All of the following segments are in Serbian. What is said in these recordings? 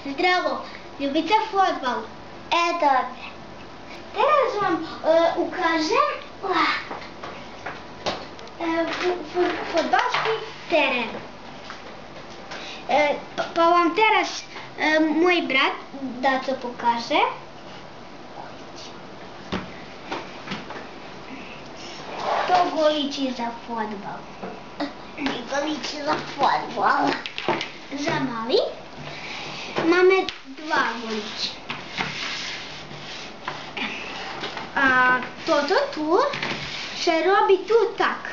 Zdravo, ljubite fudbal? Dobro. Teraz vam ukažem fudbalski teren. Pa vam teraz moj brat da to pokaže. To golići za fudbal. Golići za fudbal. Za mali máme dva goliči. A toto tu se robi tu tak.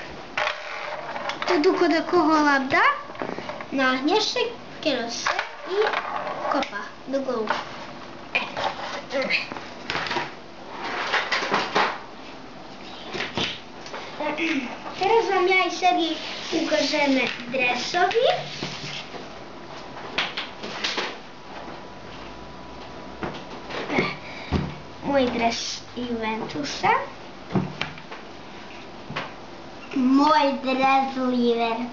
Tu kada koho labda, nahnješ se, kero se i kopa do golu. Teraz vam ja i Sergij ukažeme dresovi. Moj dres Juventusa. Moj dres Liverpoola.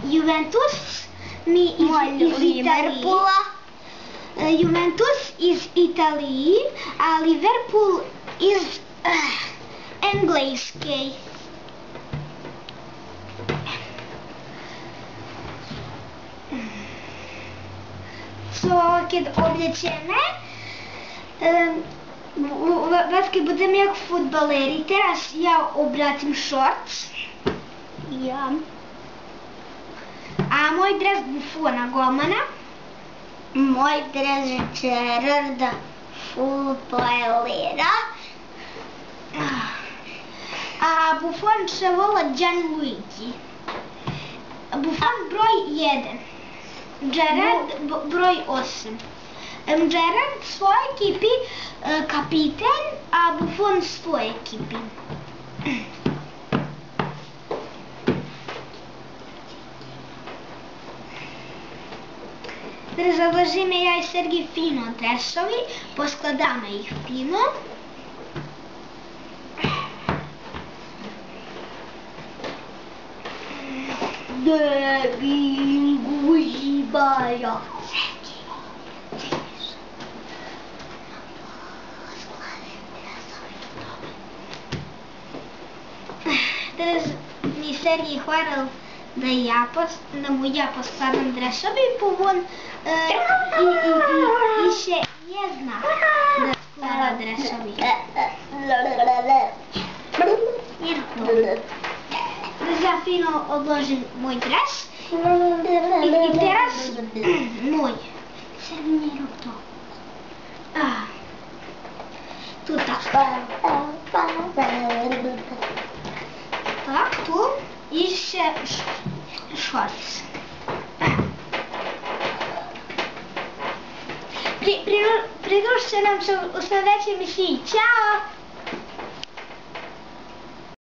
Juventus mi iz Liverpoola. Juventus iz Italiji, a Liverpool iz Engleske. So, kad oblečeme, vas kad budem jak fudbaleri, teraz ja obratim šorc. Ja. A moj dres Buffona golmana. Moj dres Gerarda fudbalera. A Buffon se vola Gianluigi. Buffon broj 1. Gerard broj 8. Gerard svoje ekipi kapiten, a Buffon svoje ekipi. Razložíme ja i Sergij fino dresovi, poskladame ih fino. Debil uživaja. Teraz mi Sergij hvaral da mu ja poskladam dresovi, pa on i še ne zna da sklada dresovi. Ja fino odložim moj dres i teraz moj. Servinjerom to. Tu tako. Tak, tu i še šorc. Pridružite nam se u sljedećoj emisiji. Ćao!